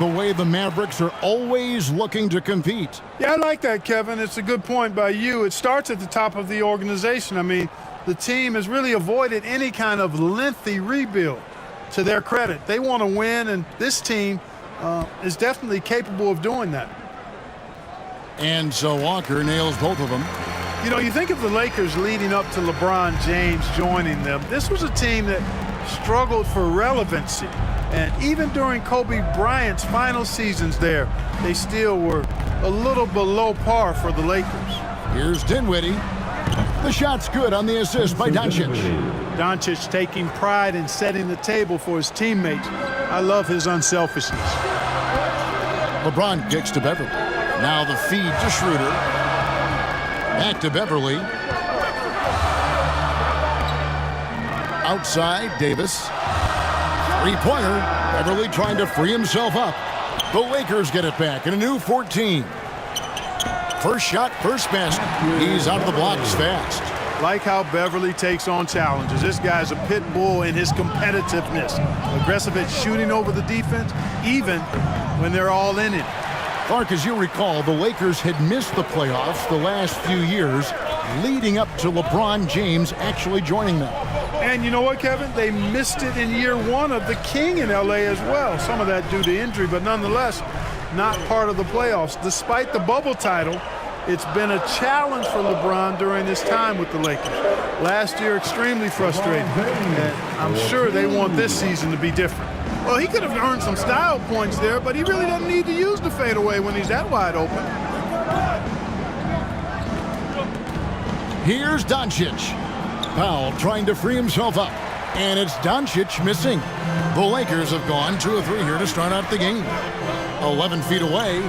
The way the Mavericks are always looking to compete. Yeah, I like that, Kevin. It's a good point by you. It starts at the top of the organization. I mean, the team has really avoided any kind of lengthy rebuild. To their credit, they want to win, and this team is definitely capable of doing that. And so Walker nails both of them. You know, you think of the Lakers leading up to LeBron James joining them. This was a team that struggled for relevancy. And even during Kobe Bryant's final seasons there, they still were a little below par for the Lakers. Here's Dinwiddie. The shot's good on the assist by Doncic. Doncic taking pride in setting the table for his teammates. I love his unselfishness. LeBron kicks to Beverly. Now the feed to Schroeder. Back to Beverly. Outside, Davis. Three-pointer. Beverly trying to free himself up. The Lakers get it back in a new 14. First shot, first basket. He's out of the blocks fast. Like how Beverly takes on challenges. This guy's a pit bull in his competitiveness. Aggressive at shooting over the defense, even when they're all in it. Clark, as you recall, the Lakers had missed the playoffs the last few years, leading up to LeBron James actually joining them. And you know what, Kevin? They missed it in year one of the King in L.A. as well. Some of that due to injury, but nonetheless, not part of the playoffs. Despite the bubble title, it's been a challenge for LeBron during his time with the Lakers. Last year, extremely frustrating. And I'm sure they want this season to be different. Well, he could have earned some style points there, but he really doesn't need to use the fadeaway when he's that wide open. Here's Doncic. Powell trying to free himself up. And it's Doncic missing. The Lakers have gone 2 of 3 here to start out the game. 11 feet away.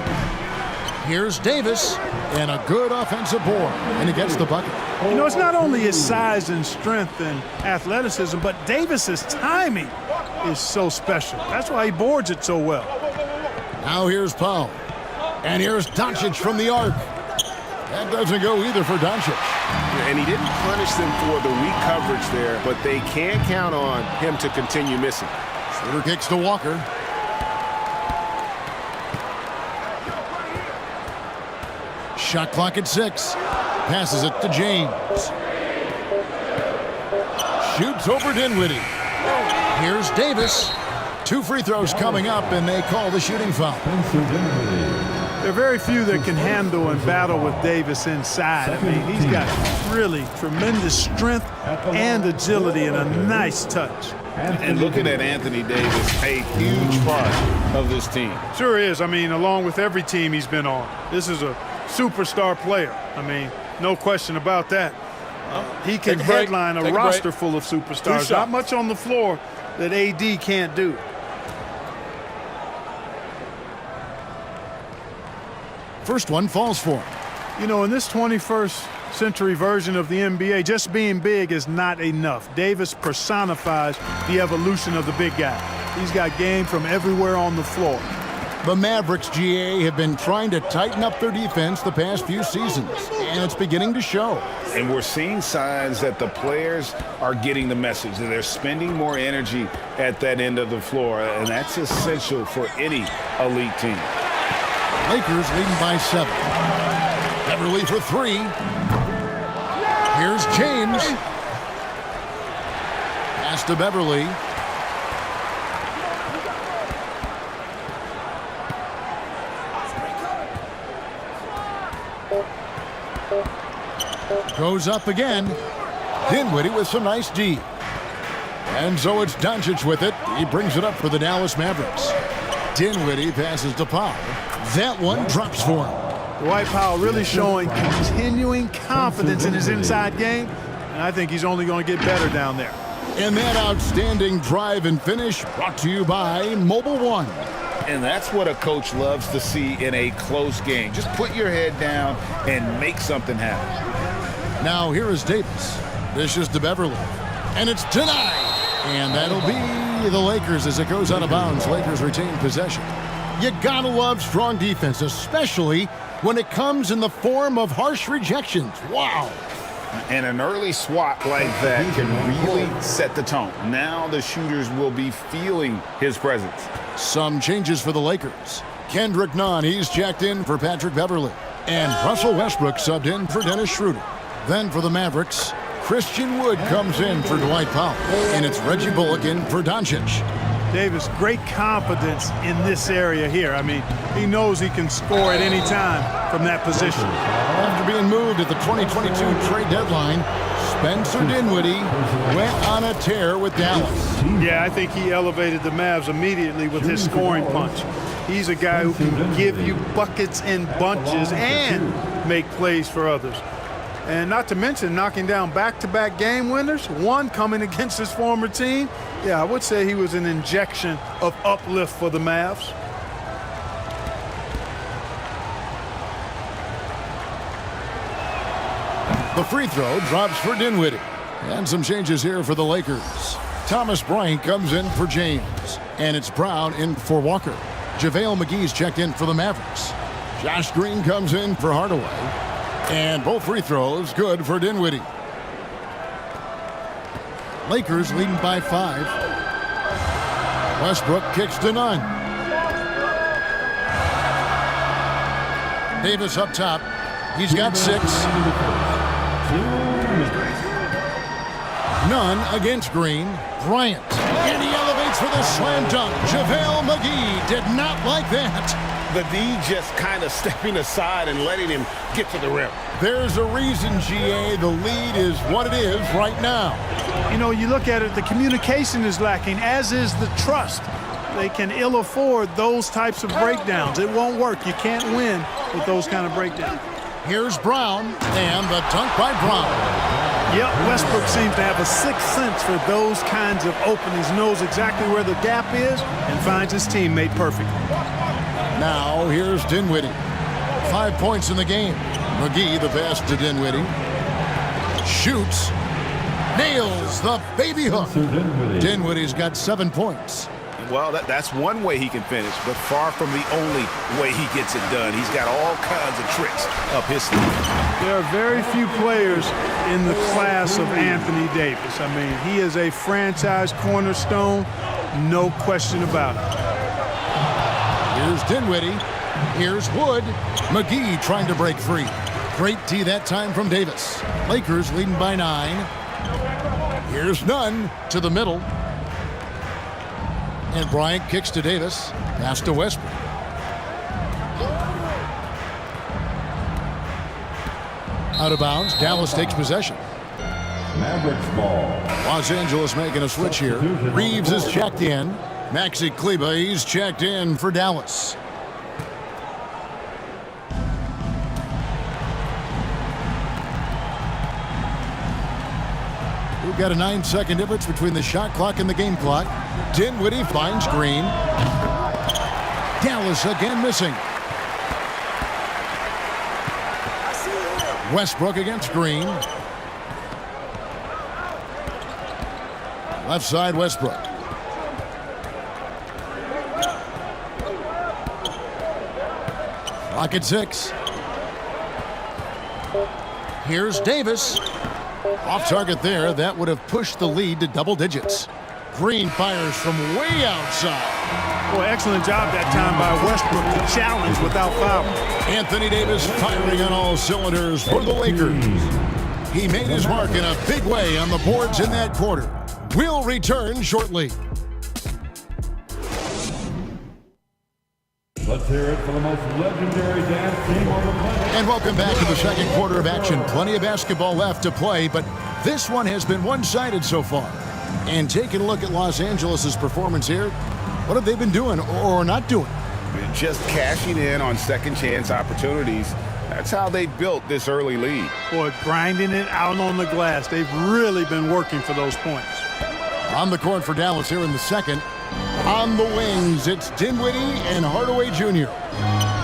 Here's Davis. And a good offensive board. And he gets the bucket. You know, it's not only his size and strength and athleticism, but Davis's timing is so special. That's why he boards it so well. Now here's Powell. And here's Doncic from the arc. That doesn't go either for Doncic. And he didn't punish them for the weak coverage there, but they can't count on him to continue missing. Schroeder kicks to Walker. Shot clock at 6. Passes it to James. Shoots over Dinwiddie. Here's Davis. 2 free throws coming up, and they call the shooting foul. There are very few that can handle and battle with Davis inside. I mean, he's got really tremendous strength and agility and a nice touch. And looking at Anthony Davis, a huge part of this team. Sure is. I mean, along with every team he's been on. This is a superstar player. I mean, no question about that. He can headline a roster full of superstars. Not much on the floor that AD can't do. First one falls for him. You know, in this 21st century version of the NBA, just being big is not enough. Davis personifies the evolution of the big guy. He's got game from everywhere on the floor. The Mavericks, GA, have been trying to tighten up their defense the past few seasons, and it's beginning to show. And we're seeing signs that the players are getting the message, that they're spending more energy at that end of the floor, and that's essential for any elite team. Lakers leading by 7. Beverly for 3. Here's James. Pass to Beverly. Goes up again. Dinwiddie with some nice D. And so it's Doncic with it. He brings it up for the Dallas Mavericks. Dinwiddie passes to Powell. That one drops for him. Dwight Powell really showing continuing confidence in his inside game, and I think he's only going to get better down there. And that outstanding drive and finish brought to you by Mobile One. And that's what a coach loves to see in a close game. Just put your head down and make something happen. Now here is Davis. Dishes to Beverly. And it's denied. And that'll be the Lakers as it goes out of bounds. Lakers retain possession. You gotta love strong defense, especially when it comes in the form of harsh rejections. Wow. And an early swat like that can really set the tone. Now the shooters will be feeling his presence. Some changes for the Lakers. Kendrick Nunn, he's checked in for Patrick Beverley. And Russell Westbrook subbed in for Dennis Schroeder. Then for the Mavericks, Christian Wood comes in for Dwight Powell. And it's Reggie Bullock in for Doncic. Davis, great confidence in this area here. I mean, he knows he can score at any time from that position. After being moved at the 2022 trade deadline, Spencer Dinwiddie went on a tear with Dallas. Yeah, I think he elevated the Mavs immediately with his scoring punch. He's a guy who can give you buckets in bunches and make plays for others. And not to mention knocking down back-to-back game winners, one coming against his former team. Yeah, I would say he was an injection of uplift for the Mavs. The free throw drops for Dinwiddie. And some changes here for the Lakers. Thomas Bryant comes in for James. And it's Brown in for Walker. JaVale McGee's checked in for the Mavericks. Josh Green comes in for Hardaway. And both free throws good for Dinwiddie. Lakers leading by 5. Westbrook kicks to Nunn. Davis up top. He's got 6. Nunn against Green. Bryant. And he elevates for the slam dunk. JaVale McGee did not like that. The D just kind of stepping aside and letting him get to the rim. There's a reason, GA, the lead is what it is right now. You know, you look at it, the communication is lacking, as is the trust. They can ill afford those types of breakdowns. It won't work. You can't win with those kind of breakdowns. Here's Brown, and the dunk by Brown. Yep, Westbrook seems to have a sixth sense for those kinds of openings, knows exactly where the gap is, and finds his teammate perfect. Now, here's Dinwiddie. 5 points in the game. McGee, the pass to Dinwiddie. Shoots. Nails the baby hook. Dinwiddie's got 7 points. Well, that's one way he can finish, but far from the only way he gets it done. He's got all kinds of tricks up his sleeve. There are very few players in the class of Anthony Davis. I mean, he is a franchise cornerstone, no question about it. Here's Dinwiddie. Here's Wood. McGee trying to break free. Great tee that time from Davis. Lakers leading by 9. Here's Nunn to the middle. And Bryant kicks to Davis. Pass to Westbrook. Out of bounds. Dallas takes possession. Mavericks ball. Los Angeles making a switch here. Reeves is checked in. Maxi Kleber, he's checked in for Dallas. We've got a 9-second difference between the shot clock and the game clock. Dinwiddie finds Green. Dallas again missing. Westbrook against Green. Left side, Westbrook. Clock at 6. Here's Davis. Off target there. That would have pushed the lead to double digits. Green fires from way outside. Boy, excellent job that time by Westbrook to challenge without foul. Anthony Davis firing on all cylinders for the Lakers. He made his mark in a big way on the boards in that quarter. We'll return shortly. Let's hear it for the most legendary dance team on the planet. And welcome back to the second quarter of action. Plenty of basketball left to play, but this one has been one-sided so far. And taking a look at Los Angeles' performance here, what have they been doing or not doing? Just cashing in on second chance opportunities. That's how they built this early lead. Boy, grinding it out on the glass. They've really been working for those points. On the court for Dallas here in the second. On the wings, it's Dinwiddie and Hardaway Jr.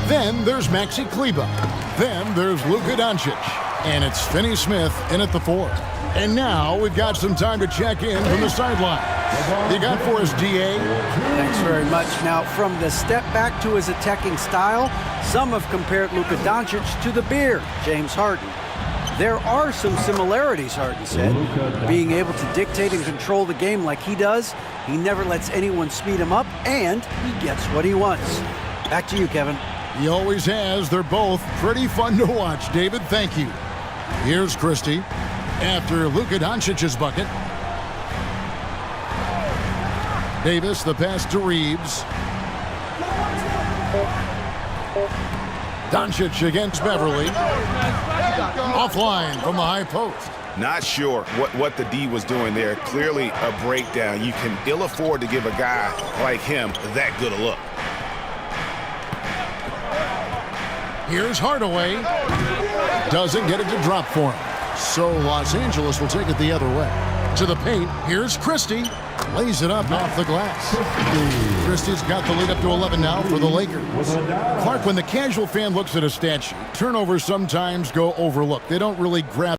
Then there's Maxi Kleber. Then there's Luka Doncic. And it's Finney Smith in at the 4. And now we've got some time to check in from the sideline. You got for us, DA? Thanks very much. Now, from the step back to his attacking style, some have compared Luka Doncic to the beard, James Harden. There are some similarities, Harden said. Being able to dictate and control the game like he does, he never lets anyone speed him up, and he gets what he wants. Back to you, Kevin. He always has. They're both pretty fun to watch. David, thank you. Here's Christie after Luka Doncic's bucket. Davis, the pass to Reeves. Doncic against Beverly. Offline from the high post. Not sure what the D was doing there. Clearly a breakdown. You can ill afford to give a guy like him that good a look. Here's Hardaway. Doesn't get it to drop for him. So Los Angeles will take it the other way. To the paint. Here's Christie. Lays it up off the glass. Christie's got the lead up to 11 now for the Lakers. Clark, when the casual fan looks at a stat sheet, turnovers sometimes go overlooked. They don't really grab.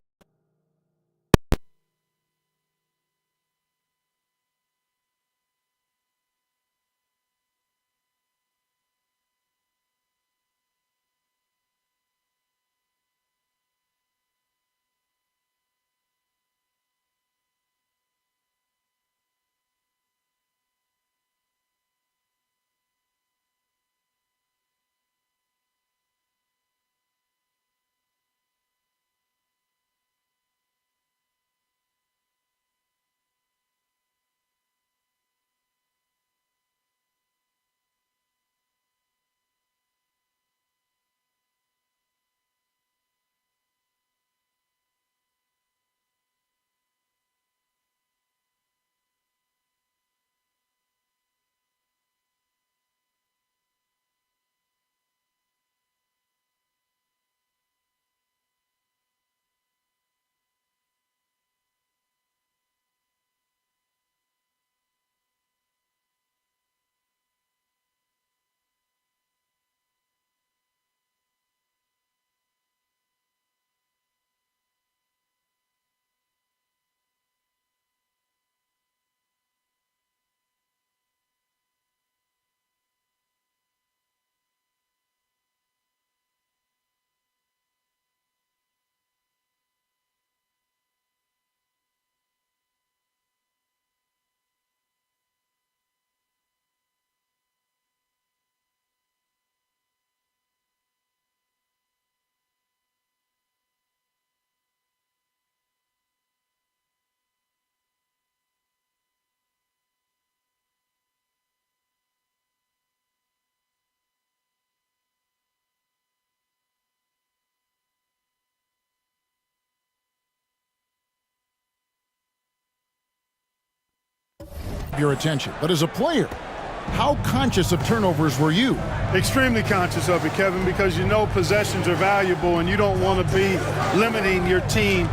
Your attention. But as a player, how conscious of turnovers were you? Extremely conscious of it, Kevin, because you know possessions are valuable and you don't want to be limiting your team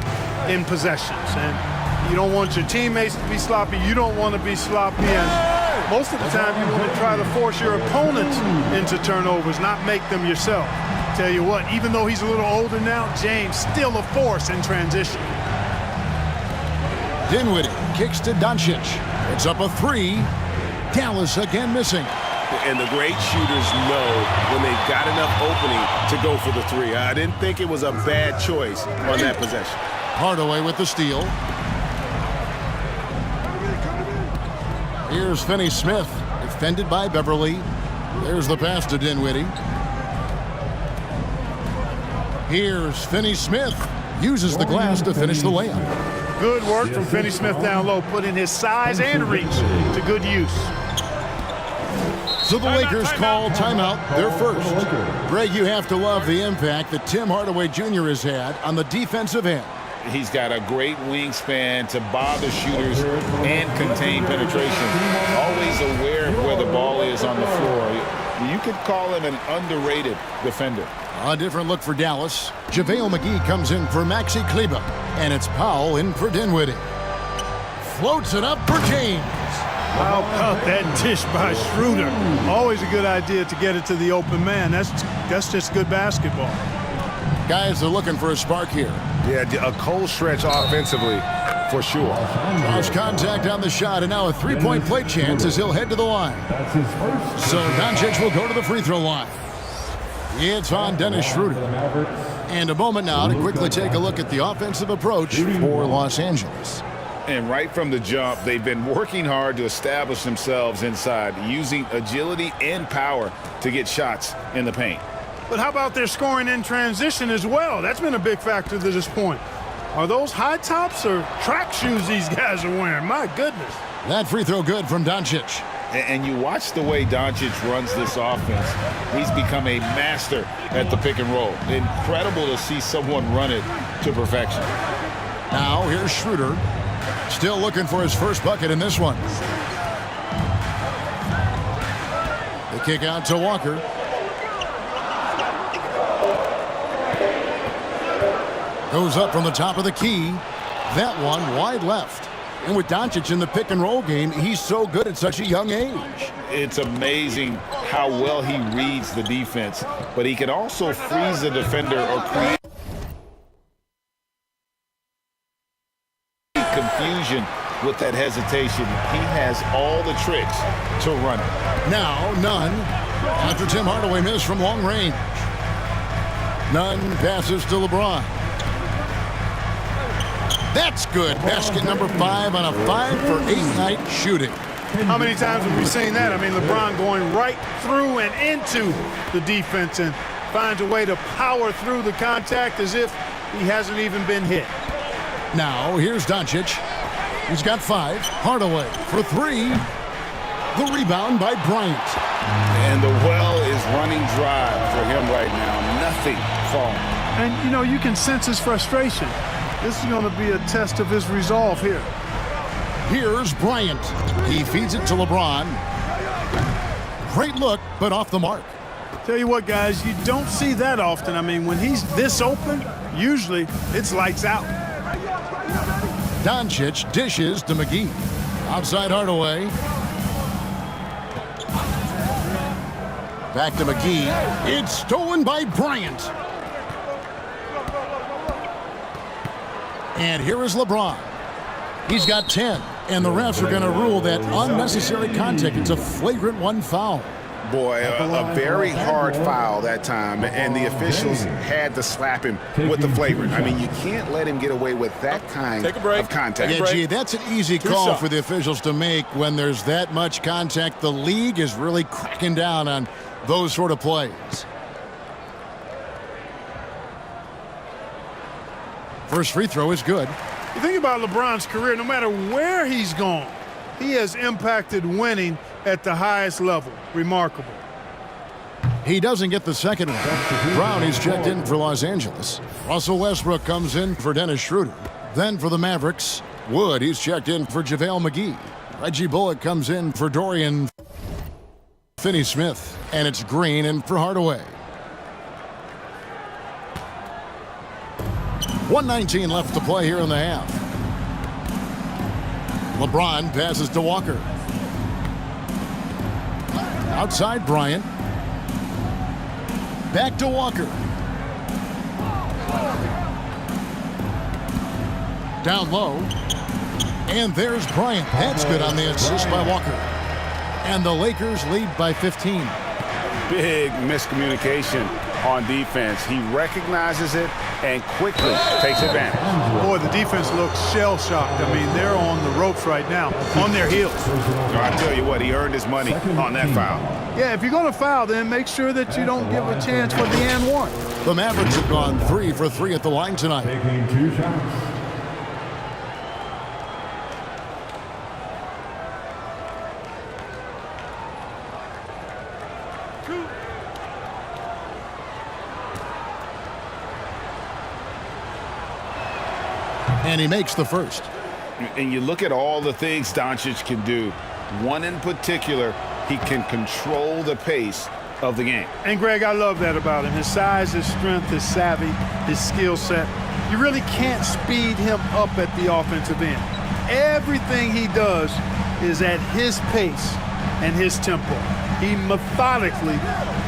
in possessions. And you don't want your teammates to be sloppy. You don't want to be sloppy. And most of the time you want to try to force your opponent into turnovers, not make them yourself. Tell you what, even though he's a little older now, James still a force in transition. Dinwiddie kicks to Doncic. It's up a three. Dallas again missing. And the great shooters know when they've got enough opening to go for the three. I didn't think it was a bad choice on that possession. Hardaway with the steal. Here's Finney-Smith, defended by Beverly. There's the pass to Dinwiddie. Here's Finney-Smith. Uses the glass to finish the layup. Good work from Finney-Smith down low, putting his size and reach to good use. So the Lakers call timeout, their first. Greg, you have to love the impact that Tim Hardaway Jr. has had on the defensive end. He's got a great wingspan to bother shooters and contain penetration. Always aware of where the ball is on the floor. You could call him an underrated defender. A different look for Dallas. JaVale McGee comes in for Maxi Kleber. And it's Powell in for Dinwiddie. Floats it up for James. How about that dish by Schroeder? Always a good idea to get it to the open man. That's just good basketball. Guys are looking for a spark here. Yeah, a cold stretch offensively, for sure. Cross contact on the shot, and now a three-point play chance as he'll head to the line. So Doncic will go to the free throw line. It's on Dennis Schroeder. And a moment now to quickly take a look at the offensive approach for Los Angeles. And right from the jump, they've been working hard to establish themselves inside, using agility and power to get shots in the paint. But how about their scoring in transition as well? That's been a big factor to this point. Are those high tops or track shoes these guys are wearing? My goodness. That free throw good from Doncic. And you watch the way Doncic runs this offense. He's become a master at the pick and roll. Incredible to see someone run it to perfection. Now here's Schroeder. Still looking for his first bucket in this one. The kick out to Walker. Goes up from the top of the key. That one wide left. And with Doncic in the pick and roll game, he's so good at such a young age. It's amazing how well he reads the defense, but he can also freeze the defender or create confusion with that hesitation. He has all the tricks to run it. Now, Nunn, after Tim Hardaway missed from long range. Nunn passes to LeBron. That's good. Basket number 5 on a 5-for-8 night shooting. How many times have we seen that? I mean, LeBron going right through and into the defense and finds a way to power through the contact as if he hasn't even been hit. Now, here's Doncic. He's got 5. Hardaway for 3. The rebound by Bryant. And the well is running dry for him right now. Nothing falling. And, you know, you can sense his frustration. This is going to be a test of his resolve here. Here's Bryant. He feeds it to LeBron. Great look, but off the mark. Tell you what, guys, you don't see that often. I mean, when he's this open, usually it's lights out. Doncic dishes to McGee. Outside Hardaway. Back to McGee. It's stolen by Bryant. And here is LeBron. He's got 10. And the refs are going to rule that unnecessary contact. It's a flagrant 1 foul. Boy, a very hard foul that time, and the officials had to slap him with the flagrant. I mean, you can't let him get away with that kind of contact. Yeah, gee, that's an easy call for the officials to make when there's that much contact. The league is really cracking down on those sort of plays. First free throw is good. You think about LeBron's career, no matter where he's gone, he has impacted winning at the highest level. Remarkable. He doesn't get the second one. Brown, he's checked in for Los Angeles. Russell Westbrook comes in for Dennis Schroeder. Then for the Mavericks, Wood, he's checked in for JaVale McGee. Reggie Bullock comes in for Dorian Finney-Smith. And it's Green in for Hardaway. 1:19 left to play here in the half. LeBron passes to Walker. Outside Bryant. Back to Walker. Down low. And there's Bryant. That's good on the assist by Walker. And the Lakers lead by 15. Big miscommunication on defense. He recognizes it and quickly takes advantage. Boy, the defense looks shell-shocked. I mean, they're on the ropes right now, on their heels. I tell you what, he earned his money on that foul. Yeah, if you're going to foul, then make sure that you don't give a chance for the and one. The Mavericks have gone 3 for 3 at the line tonight. Taking 2 shots. And he makes the first. And you look at all the things Doncic can do. One in particular, he can control the pace of the game. And, Greg, I love that about him. His size, his strength, his savvy, his skill set. You really can't speed him up at the offensive end. Everything he does is at his pace and his tempo. He methodically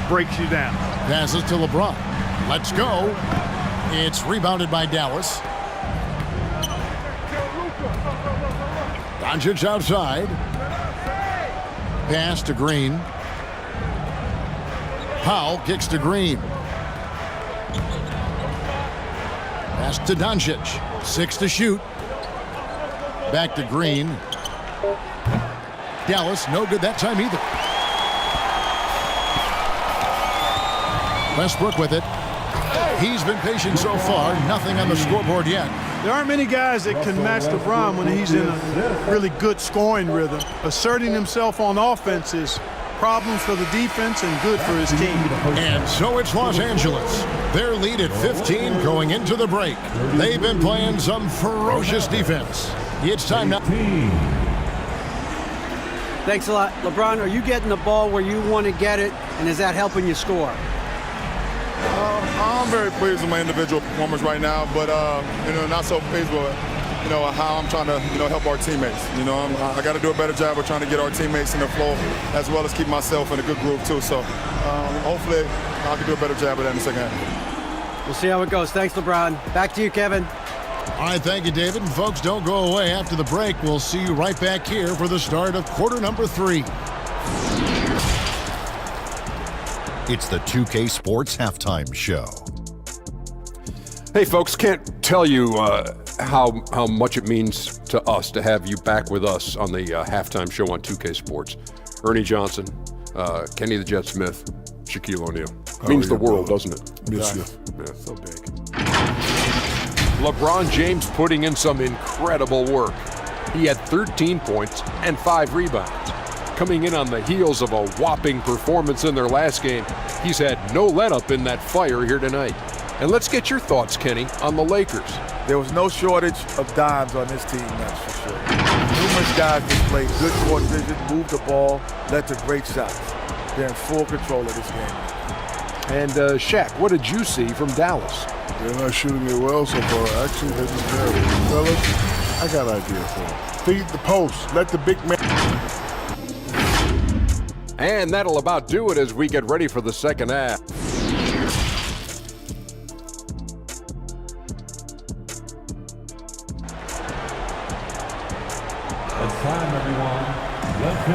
breaks you down. Passes to LeBron. Let's go. It's rebounded by Dallas. Doncic outside. Pass to Green. Powell kicks to Green. Pass to Doncic. 6 to shoot. Back to Green. Dallas, no good that time either. Westbrook with it. He's been patient so far. Nothing on the scoreboard yet. There aren't many guys that can match LeBron when he's in a really good scoring rhythm. Asserting himself on offense is problems for the defense and good for his team. And so it's Los Angeles. Their lead at 15 going into the break. They've been playing some ferocious defense. It's time now. Thanks a lot. LeBron, are you getting the ball where you want to get it, and is that helping you score? I'm very pleased with my individual performance right now, but not so pleased with how I'm trying to help our teammates. I got to do a better job of trying to get our teammates in the flow, as well as keep myself in a good groove too. So hopefully I can do a better job of that in the second half. We'll see how it goes. Thanks, LeBron. Back to you, Kevin. All right, thank you, David. And folks, don't go away. After the break, we'll see you right back here for the start of quarter number 3. It's the 2K Sports Halftime Show. Hey, folks, can't tell you how much it means to us to have you back with us on the halftime show on 2K Sports. Ernie Johnson, Kenny the Jet Smith, Shaquille O'Neal. Means the world, doesn't it? Miss you. Yeah, so big. LeBron James putting in some incredible work. He had 13 points and 5 rebounds. Coming in on the heels of a whopping performance in their last game, he's had no let-up in that fire here tonight. And let's get your thoughts, Kenny, on the Lakers. There was no shortage of dimes on this team, that's for sure. Numerous guys displayed good court vision, moved the ball, led to great shots. They're in full control of this game. And Shaq, what did you see from Dallas? They're not shooting it well so far. Actually, they're just terrible. Fellas, I got an idea for them. Feed the post. Let the big man... And that'll about do it as we get ready for the second half.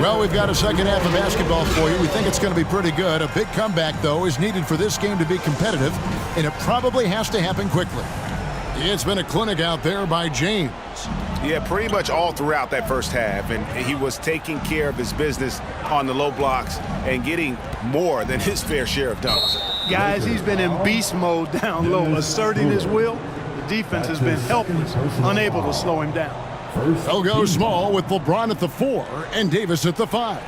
Well, we've got a second half of basketball for you. We think it's going to be pretty good. A big comeback, though, is needed for this game to be competitive, and it probably has to happen quickly. It's been a clinic out there by James. Yeah, pretty much all throughout that first half, and he was taking care of his business on the low blocks and getting more than his fair share of dunks. Guys, he's been in beast mode down low, asserting his will. The defense has been helpless, unable to slow him down. They'll go small with LeBron at the 4 and Davis at the 5.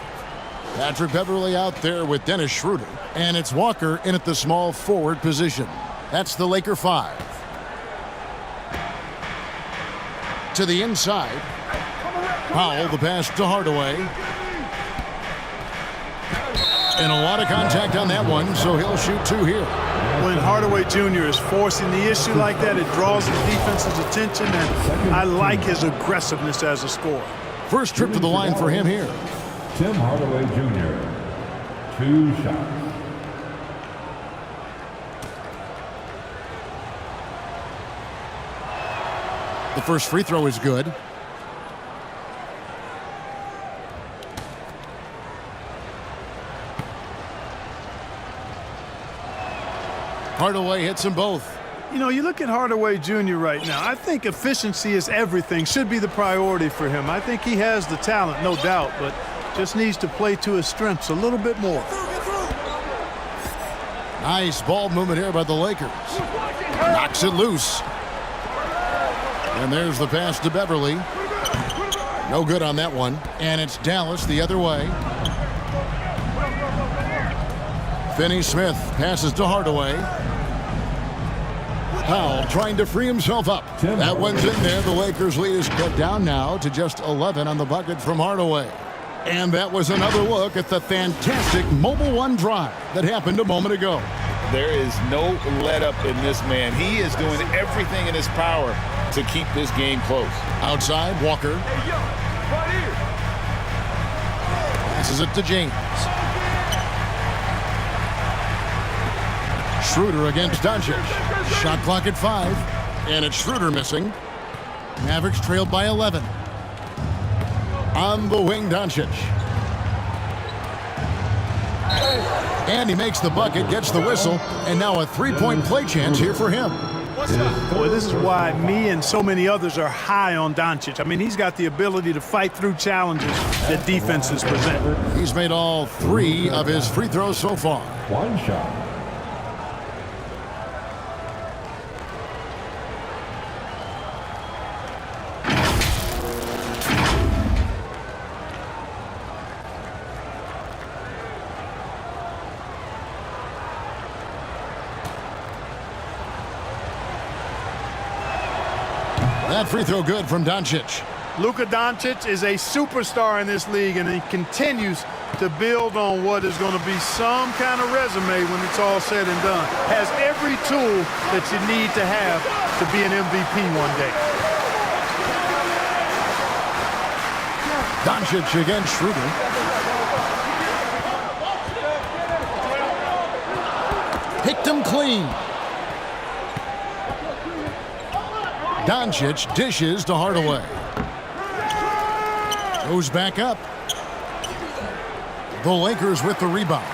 Patrick Beverley out there with Dennis Schroeder, and it's Walker in at the small forward position. That's the Laker 5. To the inside. Powell, the pass to Hardaway. And a lot of contact on that one, so he'll shoot 2 here. When Hardaway Jr. is forcing the issue like that, it draws the defense's attention, and I like his aggressiveness as a scorer. First trip to the line for him here. Tim Hardaway Jr., 2 shots. The first free throw is good. Hardaway hits them both. You know, you look at Hardaway Jr. right now, I think efficiency is everything, should be the priority for him. I think he has the talent, no doubt, but just needs to play to his strengths a little bit more. Nice ball movement here by the Lakers. Knocks it loose. And there's the pass to Beverley. No good on that one. And it's Dallas the other way. Finney-Smith passes to Hardaway. Powell trying to free himself up. That one's in there. The Lakers' lead is cut down now to just 11 on the bucket from Hardaway. And that was another look at the fantastic Mobile One drive that happened a moment ago. There is no let-up in this man. He is doing everything in his power to keep this game close. Outside, Walker. Passes it to James. Schroeder against Doncic. Shot clock at 5. And it's Schroeder missing. Mavericks trailed by 11. On the wing, Doncic. And he makes the bucket, gets the whistle, and now a three-point play chance here for him. Boy, this is why me and so many others are high on Doncic. I mean, he's got the ability to fight through challenges that defenses present. He's made all 3 of his free throws so far. One shot. That free throw good from Doncic. Luka Doncic is a superstar in this league, and he continues to build on what is going to be some kind of resume when it's all said and done. Has every tool that you need to have to be an MVP one day. Doncic against Schroeder. Picked him clean. Doncic dishes to Hardaway. Goes back up. The Lakers with the rebound.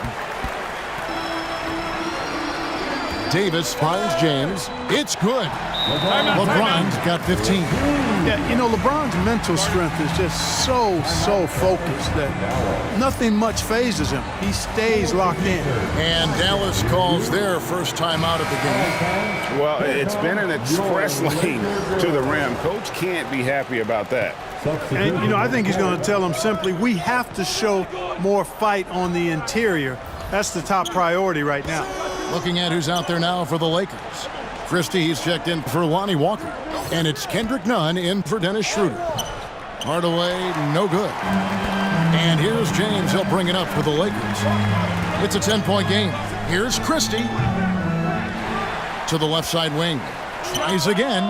Davis finds James. It's good. LeBron's got 15. Yeah, you know, LeBron's mental strength is just so focused that nothing much phases him. He stays locked in. And Dallas calls their first time out of the game. Well, it's been an express lane to the rim. Coach can't be happy about that. And, you know, I think he's going to tell them simply, we have to show more fight on the interior. That's the top priority right now. Looking at who's out there now for the Lakers. Christie's checked in for Lonnie Walker. And it's Kendrick Nunn in for Dennis Schroeder. Hardaway, no good. And here's James. He'll bring it up for the Lakers. It's a 10-point game. Here's Christie. To the left side wing. Tries again.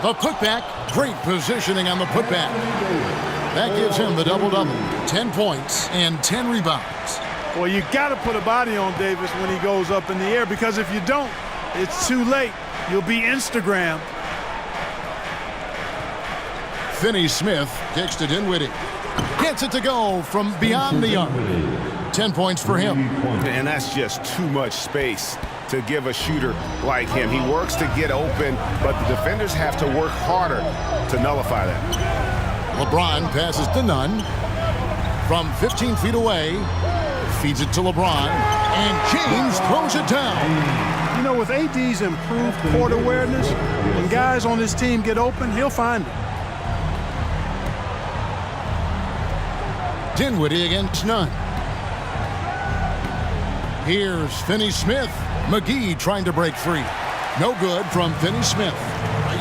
The putback. Great positioning on the putback. That gives him the double-double. 10 points and 10 rebounds. Well, you got to put a body on Davis when he goes up in the air, because if you don't, it's too late. You'll be Instagram. Finney-Smith kicks to Dinwiddie. Gets it to go from beyond the arc. 10 points for him. And that's just too much space to give a shooter like him. He works to get open, but the defenders have to work harder to nullify that. LeBron passes to Nunn. From 15 feet away, feeds it to LeBron, and James throws it down. You know, with AD's improved court awareness, when guys on his team get open, he'll find it. Dinwiddie against Nunn. Here's Finney-Smith. McGee trying to break free. No good from Finney-Smith.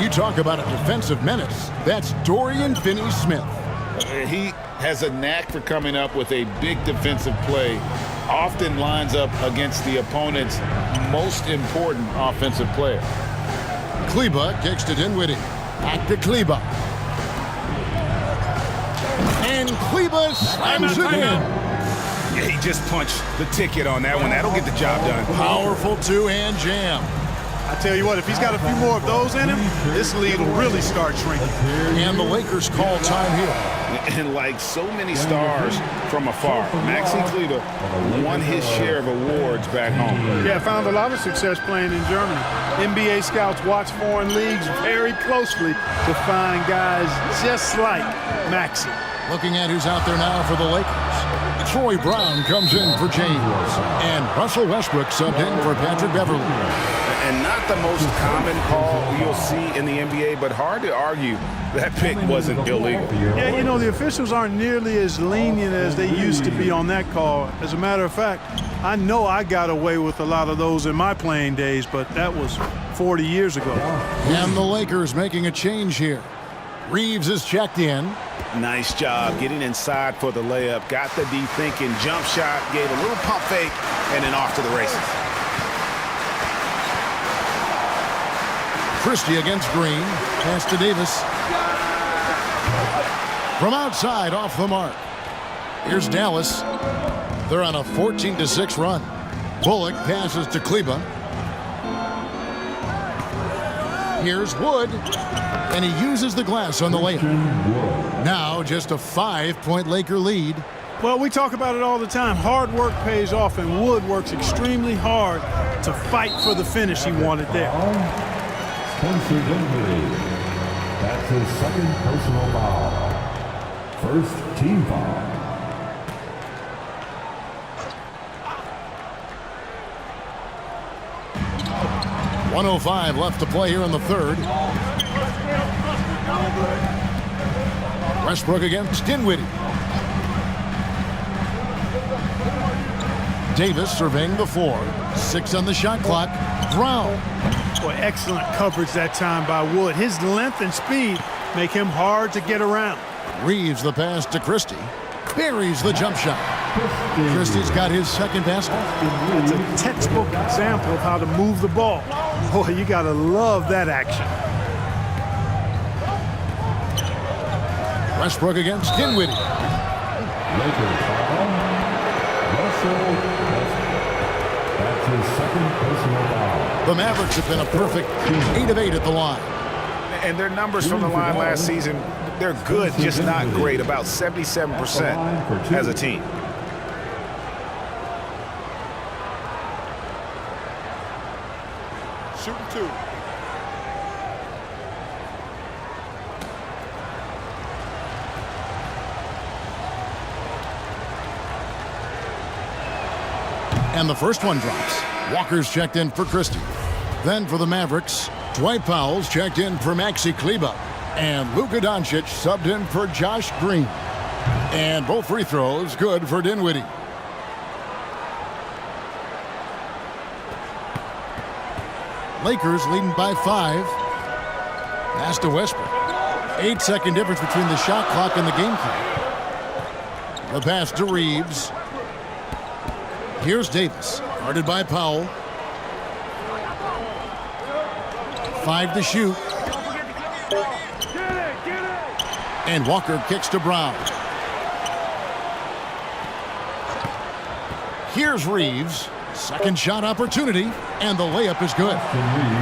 You talk about a defensive menace. That's Dorian Finney-Smith. He has a knack for coming up with a big defensive play. Often lines up against the opponent's most important offensive player. Kleba kicks to Dinwiddie. Back to Kleba. And Kleba slams it in. Yeah, he just punched the ticket on that one. That'll get the job done. Powerful two-hand jam. I tell you what, if he's got a few more of those in him, this lead will really start shrinking. And the Lakers call time here. And like so many stars from afar, Maxi Kleber won his share of awards back home. Yeah, found a lot of success playing in Germany. NBA scouts watch foreign leagues very closely to find guys just like Maxi. Looking at who's out there now for the Lakers. Troy Brown comes in for James. And Russell Westbrook subbed in for Patrick Beverly. And not the most common call you'll see in the NBA, but hard to argue that pick wasn't illegal. Yeah, you know, the officials aren't nearly as lenient as they used to be on that call. As a matter of fact, I know I got away with a lot of those in my playing days, but that was 40 years ago. And the Lakers making a change here. Reeves is checked in. Nice job getting inside for the layup. Got the D thinking, jump shot, gave a little pump fake, and then off to the races. Christie against Green. Pass to Davis. From outside, off the mark. Here's Dallas. They're on a 14-6 run. Bullock passes to Kleba. Here's Wood. And he uses the glass on the layup. Now just a 5-point Laker lead. Well, we talk about it all the time. Hard work pays off, and Wood works extremely hard to fight for the finish he wanted there. Spencer Dinwiddie. That's his second personal foul. First team foul. 1:05 left to play here in the third. Westbrook against Dinwiddie. Davis surveying the floor. 6 on the shot clock. Brown. Boy, excellent coverage that time by Wood. His length and speed make him hard to get around. Reeves the pass to Christie. Buries the jump shot. Christie's got his second basket. That's a textbook example of how to move the ball. Boy, you got to love that action. Westbrook against Dinwiddie. Lakers foul. Russell Westbrook. That's his second personal foul. The Mavericks have been a perfect 8 of 8 at the line. And their numbers from the line last season, they're good, just not great, about 77% as a team. Shooting 2. And the first one drops. Walker's checked in for Christie. Then for the Mavericks, Dwight Powell's checked in for Maxi Kleber. And Luka Doncic subbed in for Josh Green. And both free throws good for Dinwiddie. Lakers leading by 5. Pass to Westbrook. 8-second difference between the shot clock and the game clock. The pass to Reeves. Here's Davis, guarded by Powell. 5 to shoot. And Walker kicks to Brown. Here's Reeves. Second shot opportunity, and the layup is good.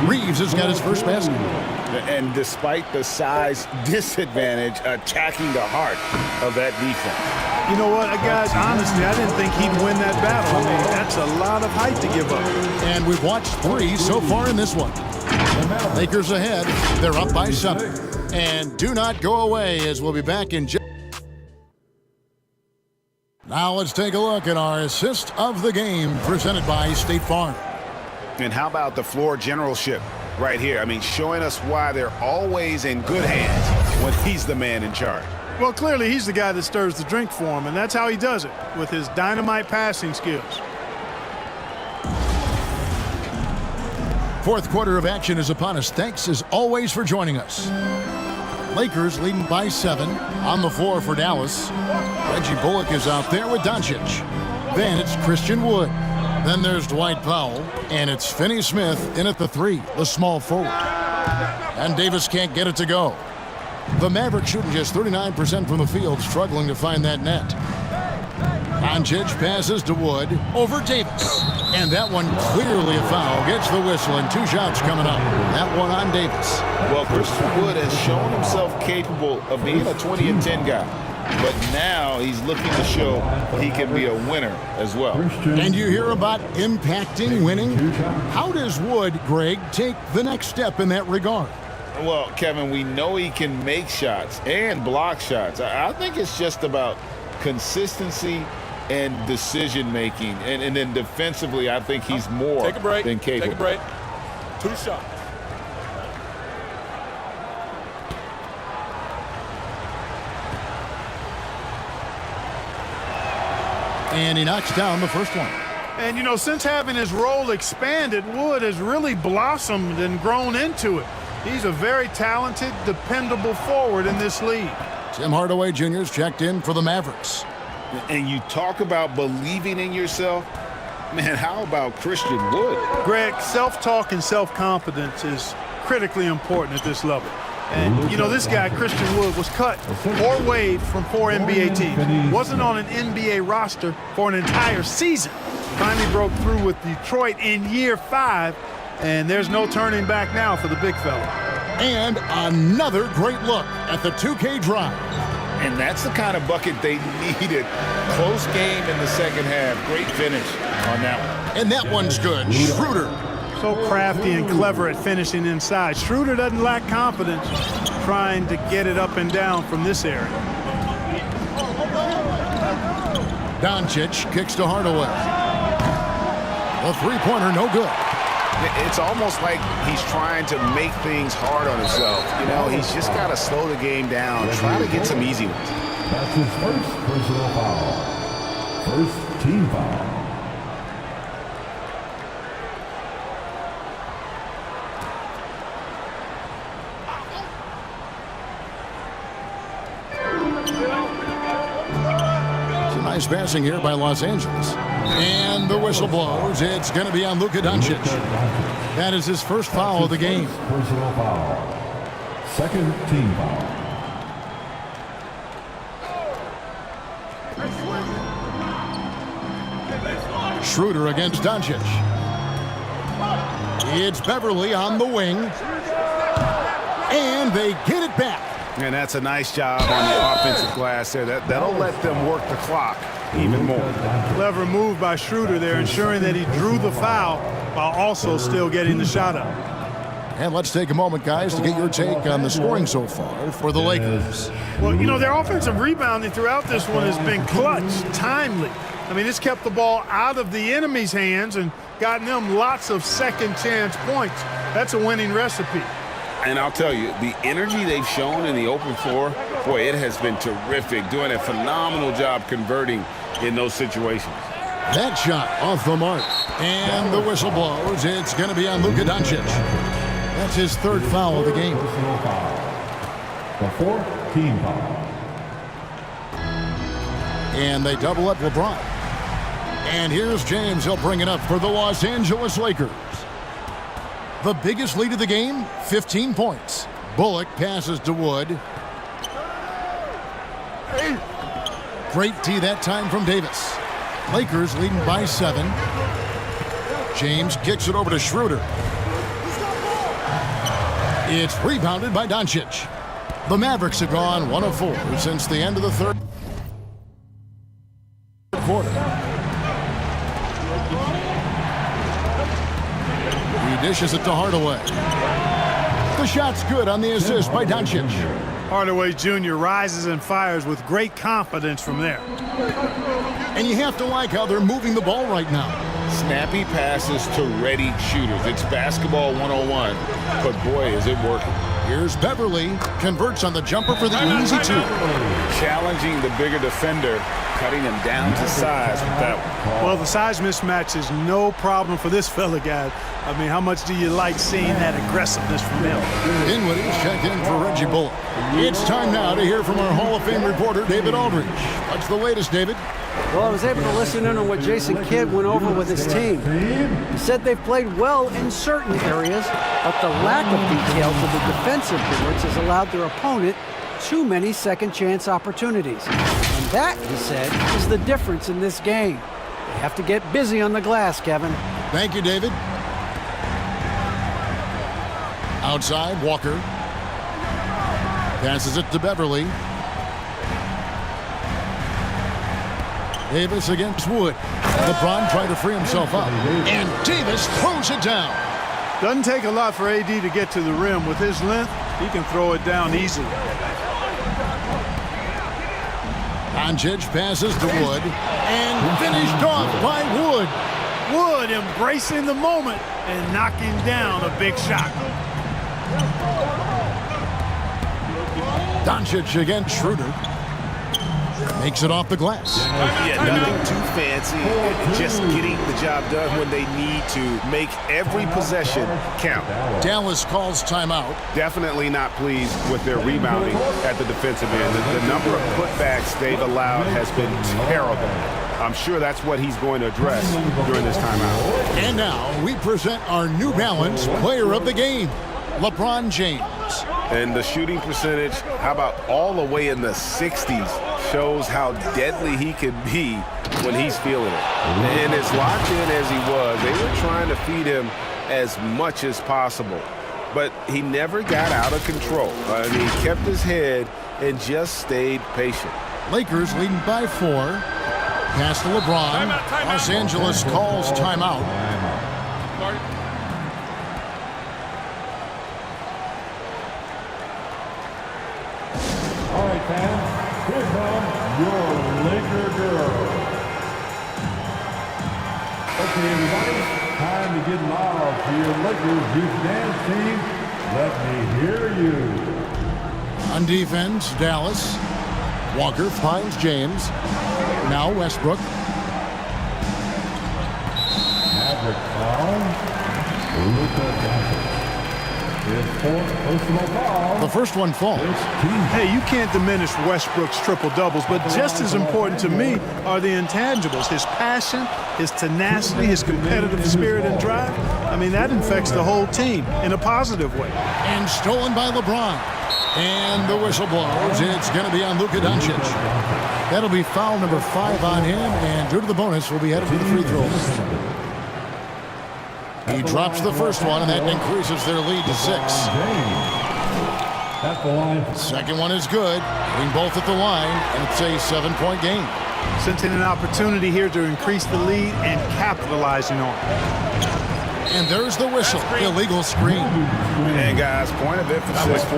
Reeves has got his first basket. And despite the size disadvantage, attacking the heart of that defense. You know what, guys, honestly, I didn't think he'd win that battle. I mean, that's a lot of height to give up. And we've watched 3 so far in this one. Lakers ahead. They're up by 7. And do not go away, as we'll be back in just... Now let's take a look at our assist of the game presented by State Farm. And how about the floor generalship right here? I mean, showing us why they're always in good hands when he's the man in charge. Well, clearly he's the guy that stirs the drink for him, and that's how he does it, with his dynamite passing skills. Fourth quarter of action is upon us. Thanks, as always, for joining us. Lakers leading by 7 on the floor for Dallas. Reggie Bullock is out there with Doncic. Then it's Christian Wood. Then there's Dwight Powell. And it's Finney Smith in at the 3, the small forward. And Davis can't get it to go. The Mavericks shooting just 39% from the field, struggling to find that net. Doncic passes to Wood over Davis. And that one clearly a foul. Gets the whistle, and 2 shots coming up. That one on Davis. Well, Christian Wood has shown himself capable of being a 20 and 10 guy. But now he's looking to show he can be a winner as well. And you hear about impacting winning? How does Wood, Greg, take the next step in that regard? Well, Kevin, we know he can make shots and block shots. I think it's just about consistency and decision-making. And then defensively, I think he's more than capable. Take a break. 2 shots. And he knocks down the first one. And, you know, since having his role expanded, Wood has really blossomed and grown into it. He's a very talented, dependable forward in this league. Tim Hardaway Jr.'s checked in for the Mavericks. And you talk about believing in yourself. Man, how about Christian Wood? Greg, self-talk and self-confidence is critically important at this level. And, you know, this guy, Christian Wood, was cut or waived from 4 NBA teams. Wasn't on an NBA roster for an entire season. Finally broke through with Detroit in year 5, and there's no turning back now for the big fella. And another great look at the 2K drive. And that's the kind of bucket they needed. Close game in the second half. Great finish on that one. And that one's good. Schroeder. So crafty and clever at finishing inside. Schroeder doesn't lack confidence trying to get it up and down from this area. Doncic kicks to Hardaway. The three-pointer, no good. It's almost like he's trying to make things hard on himself. You know, he's just got to slow the game down, try to get some easy ones. That's his first personal foul. First team foul. Nice passing here by Los Angeles. And the whistle blows. It's going to be on Luka Doncic. That is his first foul of the game. Personal foul. Second team foul. Schroeder against Doncic. It's Beverly on the wing. And they get it back. And that's a nice job on the offensive glass there. That'll let them work the clock even more. Clever move by Schroeder there, ensuring that he drew the foul while also still getting the shot up. And let's take a moment, guys, to get your take on the scoring so far for the Lakers. Well, you know, their offensive rebounding throughout this one has been clutch, timely. I mean, it's kept the ball out of the enemy's hands and gotten them lots of second chance points. That's a winning recipe. And I'll tell you, the energy they've shown in the open floor, boy, it has been terrific, doing a phenomenal job converting in those situations. That shot off the mark. And the whistle blows. It's going to be on Luka Doncic. That's his third foul of the game. The fourth team foul. And they double up LeBron. And here's James. He'll bring it up for the Los Angeles Lakers. The biggest lead of the game, 15 points. Bullock passes to Wood. Great D that time from Davis. Lakers leading by 7. James kicks it over to Schroeder. It's rebounded by Doncic. The Mavericks have gone 1 of 4 since the end of the third quarter. He dishes it to Hardaway. The shot's good on the assist by Doncic. Hardaway Jr. rises and fires with great confidence from there. And you have to like how they're moving the ball right now. Snappy passes to ready shooters. It's basketball 101, but boy, is it working. Here's Beverly, converts on the jumper for the easy 2. Challenging the bigger defender, cutting him down to size with that one. Well, the size mismatch is no problem for this fella, guys. I mean, how much do you like seeing that aggressiveness from him? Dinwiddie's check in for Reggie Bullock. It's time now to hear from our Hall of Fame reporter, David Aldridge. What's the latest, David? Well, I was able to listen in on what Jason Kidd went over with his team. He said they've played well in certain areas, but the lack of details of the defensive boards has allowed their opponent too many second chance opportunities. And that, he said, is the difference in this game. They have to get busy on the glass, Kevin. Thank you, David. Outside, Walker. Passes it to Beverly. Davis against Wood. LeBron trying to free himself up. And Davis throws it down. Doesn't take a lot for AD to get to the rim. With his length, he can throw it down easily. Doncic passes to Wood. And finished off by Wood. Wood embracing the moment and knocking down a big shot. Doncic against Schroeder. Makes it off the glass. Yeah, nothing too fancy. Just getting the job done when they need to. Make every possession count. Dallas calls timeout. Definitely not pleased with their rebounding at the defensive end. The number of putbacks they've allowed has been terrible. I'm sure that's what he's going to address during this timeout. And now we present our New Balance player of the game, LeBron James. And the shooting percentage, how about all the way in the 60s, shows how deadly he can be when he's feeling it. And as locked in as he was, they were trying to feed him as much as possible. But he never got out of control. I mean, he kept his head and just stayed patient. Lakers leading by 4. Pass to LeBron. Los Angeles calls timeout. everybody. Time to get loud for your Lakers youth dance team. Let me hear you. On defense, Dallas. Walker finds James. Now Westbrook. Maverick foul. Luka Doncic. His fourth personal foul. The first one falls. Hey, you can't diminish Westbrook's triple-doubles, but just as important to me are the intangibles. His passion, his tenacity, his competitive spirit and drive. I mean, that infects the whole team in a positive way. And stolen by LeBron. And the whistle blows. It's going to be on Luka Doncic. That'll be foul number 5 on him, and due to the bonus, we'll be headed for the free throw. He drops the first one, and that increases their lead to 6. That's the line. Second one is good. Hitting both at the line, and it's a 7-point game. Sensing an opportunity here to increase the lead and capitalizing on it. And there's the whistle. Illegal screen. And guys, point of emphasis for